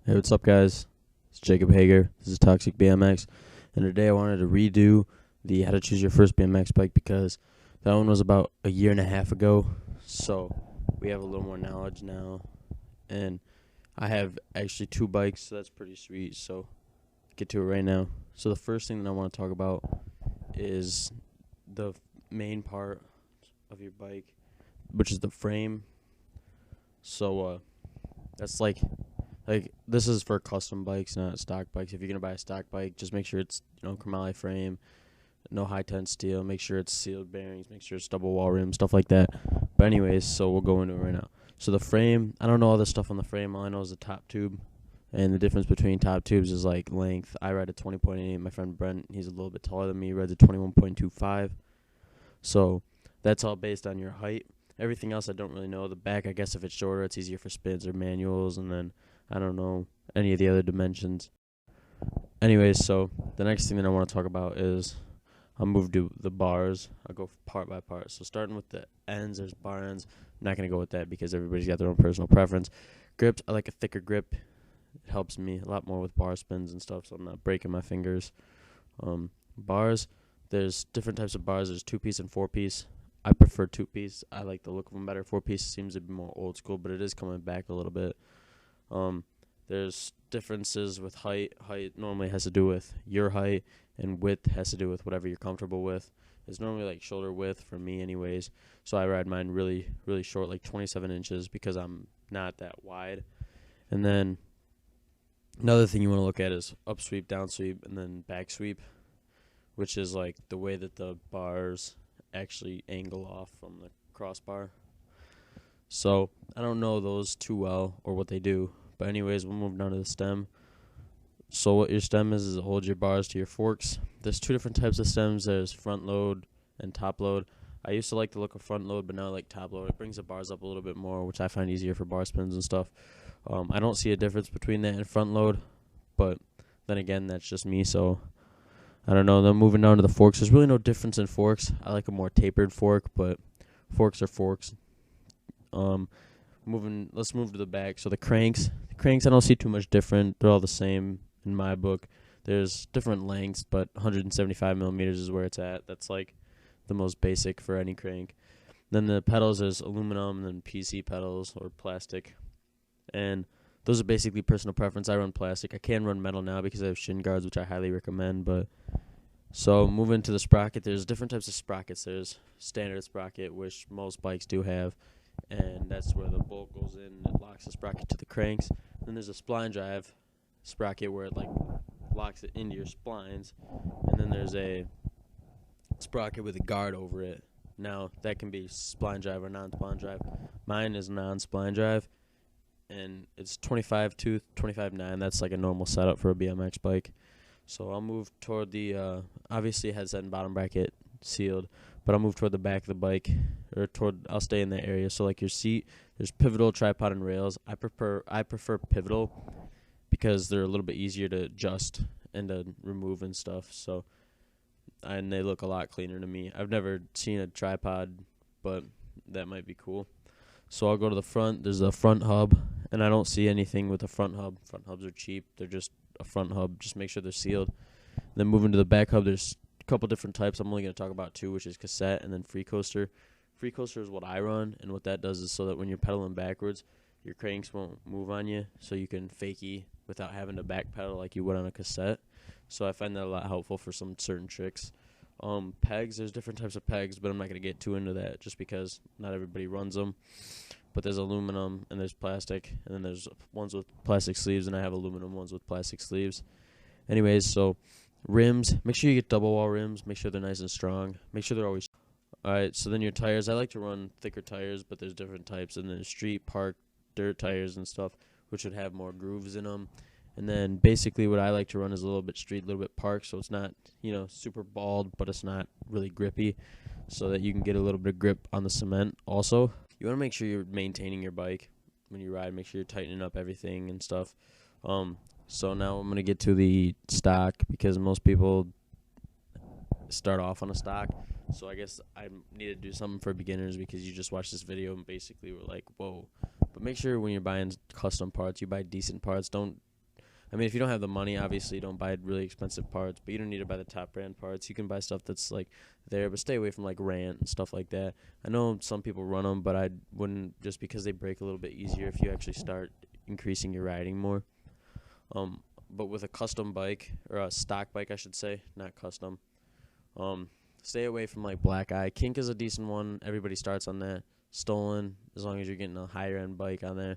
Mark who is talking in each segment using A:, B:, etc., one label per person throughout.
A: Hey, what's up, guys? It's Jacob Hager. This is Toxic BMX, and today I wanted to redo the How to Choose Your First BMX Bike because that one was about a year and a half ago. So we have a little more knowledge now, and I have actually two bikes, so that's pretty sweet. So get to it right now. So the first thing that I want to talk about is the main part of your bike, which is the frame. So that's like this is for custom bikes, not stock bikes. If you're gonna buy a stock bike, just make sure it's chromoly frame, no high tense steel. Make sure it's sealed bearings. Make sure it's double wall rim, stuff like that. But anyways, so we'll go into it right now. So the frame, I don't know all this stuff on the frame. All I know is the top tube, and the difference between top tubes is like length. I ride a 20.8. My friend Brent, he's a little bit taller than me, rides a 21.25. So that's all based on your height. Everything else I don't really know. The back, I guess if it's shorter, it's easier for spins or manuals, and then I don't know any of the other dimensions. Anyways, so the next thing that I want to talk about is I'll move to the bars. I'll go part by part. So starting with the ends, there's bar ends. I'm not going to go with that because everybody's got their own personal preference. Grips, I like a thicker grip. It helps me a lot more with bar spins and stuff, so I'm not breaking my fingers. Bars, there's different types of bars. There's 2-piece and 4-piece. I prefer 2-piece. I like the look of them better. 4-piece seems to be more old school, but it is coming back a little bit. There's differences with height. Height normally has to do with your height, and width has to do with whatever you're comfortable with. It's normally like shoulder width for me anyways, so I ride mine really, really short, like 27 inches, because I'm not that wide. And then another thing you want to look at is up sweep, down sweep, and then back sweep, which is like the way that the bars actually angle off from the crossbar. So I don't know those too well or what they do. But anyways, we'll move down to the stem. So what your stem is it holds your bars to your forks. There's two different types of stems. There's front load and top load. I used to like the look of front load, but now I like top load. It brings the bars up a little bit more, which I find easier for bar spins and stuff. I don't see a difference between that and front load, but then again, that's just me, so I don't know. Then moving down to the forks, there's really no difference in forks. I like a more tapered fork, but forks are forks. Let's move to the back. So the cranks, I don't see too much different. They're all the same in my book. There's different lengths, but 175 millimeters is where it's at. That's like the most basic for any crank. Then the pedals is aluminum, and then PC pedals or plastic, and those are basically personal preference. I run plastic. I can run metal now because I have shin guards, which I highly recommend. But so moving to the sprocket, there's different types of sprockets. There's standard sprocket, which most bikes do have, and that's where the bolt goes in and it locks the sprocket to the cranks. Then there's a spline drive sprocket where it like locks it into your splines, and then there's a sprocket with a guard over it. Now that can be spline drive or non-spline drive. Mine is non-spline drive, and it's 25 tooth, 25/9. That's like a normal setup for a BMX bike. So I'll move toward the obviously headset and bottom bracket sealed, but I'll move toward the back of the bike, or I'll stay in that area. So like your seat, there's pivotal, tripod, and rails. I prefer pivotal because they're a little bit easier to adjust and to remove and stuff. So and they look a lot cleaner to me. I've never seen a tripod, but that might be cool. So I'll go to the front. There's a front hub, and I don't see anything with a front hub. Front hubs are cheap. They're just a front hub. Just make sure they're sealed. Then moving to the back hub, there's a couple different types. I'm only going to talk about two, which is cassette and then free coaster. Free coaster is what I run, and what that does is so that when you're pedaling backwards, your cranks won't move on you, so you can fakie without having to back pedal like you would on a cassette. So I find that a lot helpful for some certain tricks. Pegs, there's different types of pegs, but I'm not going to get too into that just because not everybody runs them. But there's aluminum and there's plastic, and then there's ones with plastic sleeves, and I have aluminum ones with plastic sleeves. Anyways, so rims, make sure you get double wall rims. Make sure they're nice and strong. Make sure they're always... Alright, so then your tires, I like to run thicker tires, but there's different types. And then street, park, dirt tires and stuff, which would have more grooves in them. And then basically what I like to run is a little bit street, a little bit park, so it's not, super bald, but it's not really grippy, so that you can get a little bit of grip on the cement also. You want to make sure you're maintaining your bike when you ride. Make sure you're tightening up everything and stuff. So now I'm going to get to the stock, because most people start off on a stock. So I guess I need to do something for beginners, because you just watched this video and basically were like, whoa. But make sure when you're buying custom parts, you buy decent parts. Don't I mean, if you don't have the money, obviously don't buy really expensive parts, but you don't need to buy the top brand parts. You can buy stuff that's like there, but stay away from like Rant and stuff like that. I know some people run them, but I wouldn't, just because they break a little bit easier if you actually start increasing your riding more. But with a custom bike, or a stock bike, I should say, not custom, stay away from like Black Eye. Kink is a decent one. Everybody starts on that. Stolen, as long as you're getting a higher end bike on there.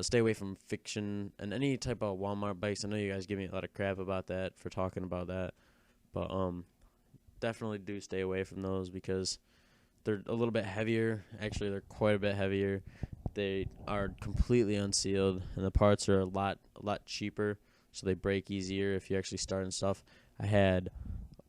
A: Stay away from Fiction and any type of Walmart bikes. I know you guys give me a lot of crap about that for talking about that, but definitely do stay away from those because they're a little bit heavier. Actually, they're quite a bit heavier. They are completely unsealed, and the parts are a lot cheaper, so they break easier if you actually start and stuff. I had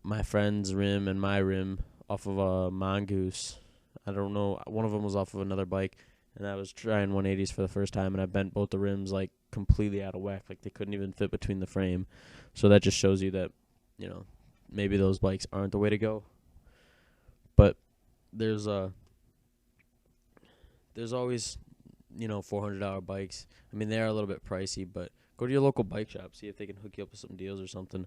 A: my friend's rim and my rim off of a Mongoose. I don't know. One of them was off of another bike. And I was trying 180s for the first time, and I bent both the rims, like, completely out of whack. Like, they couldn't even fit between the frame. So that just shows you that, you know, maybe those bikes aren't the way to go. But there's always, you know, $400 bikes. I mean, they are a little bit pricey, but go to your local bike shop. See if they can hook you up with some deals or something.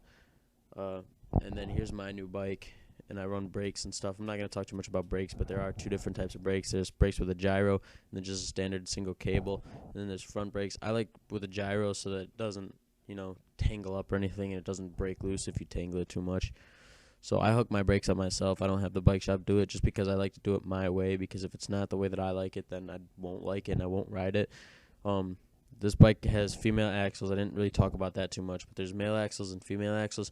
A: And then here's my new bike. And I run brakes and stuff. I'm not going to talk too much about brakes, but there are two different types of brakes. There's brakes with a gyro, and then just a standard single cable. And then there's front brakes. I like with a gyro so that it doesn't, you know, tangle up or anything, and it doesn't break loose if you tangle it too much. So I hook my brakes up myself. I don't have the bike shop do it just because I like to do it my way, because if it's not the way that I like it, then I won't like it and I won't ride it. This bike has female axles. I didn't really talk about that too much, but there's male axles and female axles.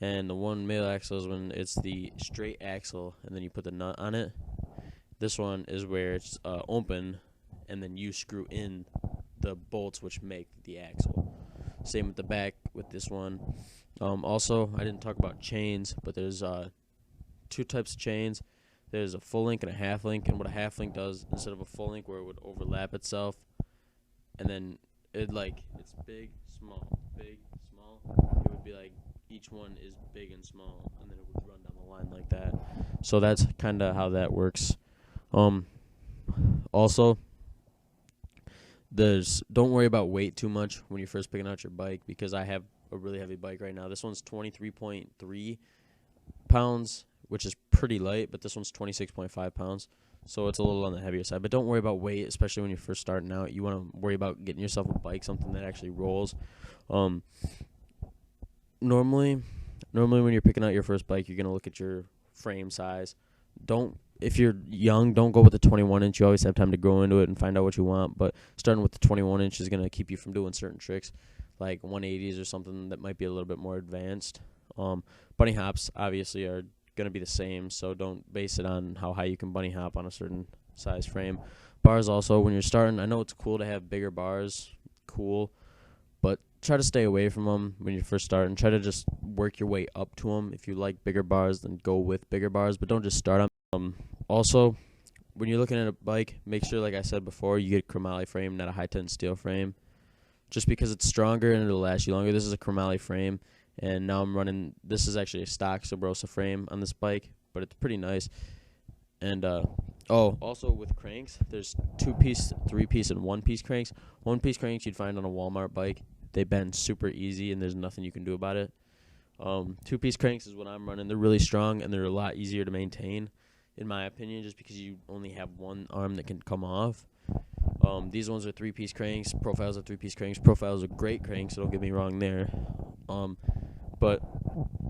A: And the one male axle is when it's the straight axle, and then you put the nut on it. This one is where it's open, and then you screw in the bolts which make the axle. Same with the back with this one. Also, I didn't talk about chains, but there's two types of chains. There's a full link and a half link, and what a half link does, instead of a full link where it would overlap itself, and then it's big, small, it would be like each one is big and small, and then it would run down the line like that. So that's kind of how that works. Also, don't worry about weight too much when you're first picking out your bike, because I have a really heavy bike right now. This one's 23.3 pounds, which is pretty light, but this one's 26.5 pounds. So it's a little on the heavier side. But don't worry about weight, especially when you're first starting out. You want to worry about getting yourself a bike, something that actually rolls. Normally when you're picking out your first bike, you're going to look at your frame size. If you're young, don't go with the 21-inch. You always have time to grow into it and find out what you want. But starting with the 21-inch is going to keep you from doing certain tricks, like 180s or something that might be a little bit more advanced. Bunny hops, obviously, are going to be the same, so don't base it on how high you can bunny hop on a certain size frame. Bars also, when you're starting, I know it's cool to have bigger bars, but try to stay away from them when you're first starting. Try to just work your way up to them. If you like bigger bars, then go with bigger bars, but don't just start them. Also, when you're looking at a bike, make sure, like I said before, you get a chromoly frame, not a high-tension steel frame, just because it's stronger and it'll last you longer. This is a chromoly frame, and now I'm running, this is actually a stock Sabrosa frame on this bike, but it's pretty nice. And also with cranks, there's 2-piece, 3-piece, and 1-piece cranks. 1-piece cranks you'd find on a Walmart bike. They bend super easy, and there's nothing you can do about it. 2-piece cranks is what I'm running. They're really strong, and they're a lot easier to maintain, in my opinion, just because you only have one arm that can come off. These ones are 3-piece cranks. Profiles are 3-piece cranks. Profiles are great cranks, so don't get me wrong there. But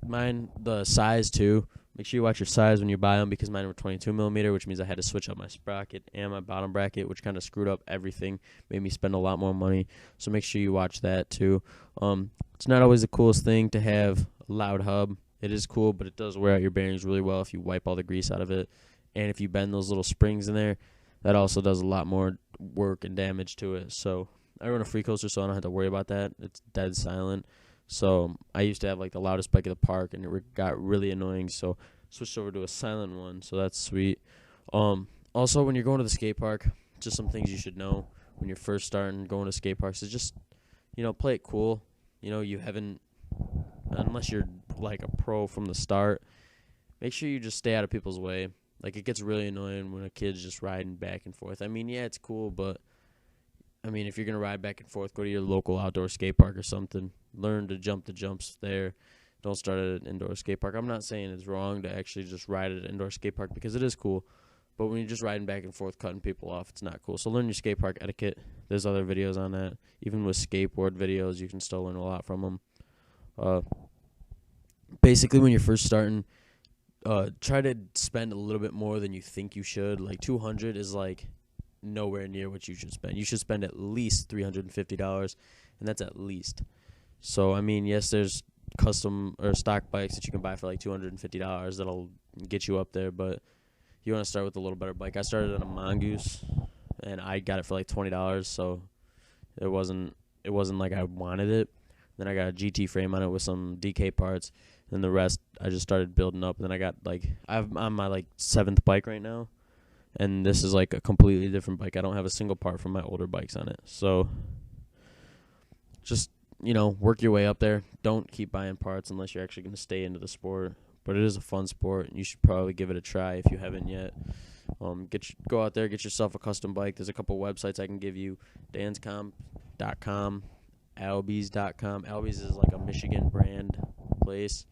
A: mine, the size too, make sure you watch your size when you buy them, because mine were 22 millimeter, which means I had to switch out my sprocket and my bottom bracket, which kind of screwed up everything, made me spend a lot more money. So make sure you watch that too. It's not always the coolest thing to have a loud hub. It is cool, but it does wear out your bearings really well if you wipe all the grease out of it. And if you bend those little springs in there, that also does a lot more work and damage to it. So I run a free coaster, so I don't have to worry about that. It's dead silent. So I used to have like the loudest bike at the park, and it got really annoying. So switched over to a silent one. So that's sweet. Also, when you're going to the skate park, just some things you should know when you're first starting going to skate parks is just, play it cool. You haven't, unless you're like a pro from the start, make sure you just stay out of people's way. Like, it gets really annoying when a kid's just riding back and forth. I mean, yeah, it's cool, but I mean, if you're going to ride back and forth, go to your local outdoor skate park or something. Learn to jump the jumps there. Don't start at an indoor skate park. I'm not saying it's wrong to actually just ride at an indoor skate park because it is cool. But when you're just riding back and forth, cutting people off, it's not cool. So learn your skate park etiquette. There's other videos on that. Even with skateboard videos, you can still learn a lot from them. Basically, when you're first starting, try to spend a little bit more than you think you should. Like $200 is like nowhere near what you should spend. You should spend at least $350, and that's at least. So I mean, yes, there's custom or stock bikes that you can buy for like $250 that'll get you up there, but you want to start with a little better bike. I started on a Mongoose, and I got it for like $20, so it wasn't like I wanted it. Then I got a GT frame on it with some DK parts, and the rest I just started building up. And then I got I'm on my like 7th bike right now, and this is like a completely different bike. I don't have a single part from my older bikes on it. So just, work your way up there. Don't keep buying parts unless you're actually going to stay into the sport. But it is a fun sport, and you should probably give it a try if you haven't yet. Go out there, get yourself a custom bike. There's a couple websites I can give you: danscomp.com, Albies.com. Albies is like a Michigan brand place.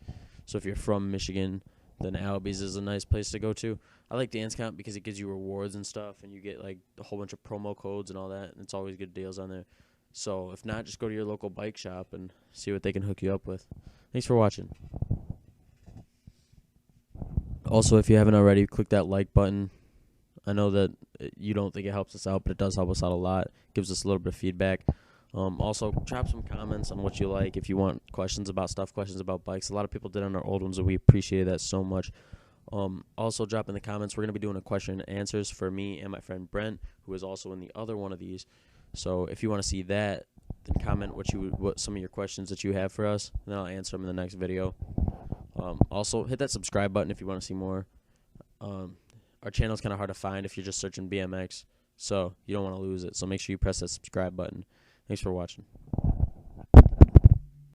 A: So if you're from Michigan, then Albies is a nice place to go to. I like Danscomp because it gives you rewards and stuff, and you get like a whole bunch of promo codes and all that, and it's always good deals on there. So if not, just go to your local bike shop and see what they can hook you up with. Thanks for watching. Also, if you haven't already, click that like button. I know that you don't think it helps us out, but it does help us out a lot. It gives us a little bit of feedback. Also, drop some comments on what you like. If you want questions about stuff, questions about bikes. A lot of people did on our old ones, and we appreciate that so much. Also, drop in the comments. We're going to be doing a question and answers for me and my friend Brent, who is also in the other one of these. So if you want to see that, then comment what some of your questions that you have for us, and then I'll answer them in the next video. Also, hit that subscribe button if you want to see more. Our channel is kind of hard to find if you're just searching BMX, so you don't want to lose it. So make sure you press that subscribe button. Thanks for watching.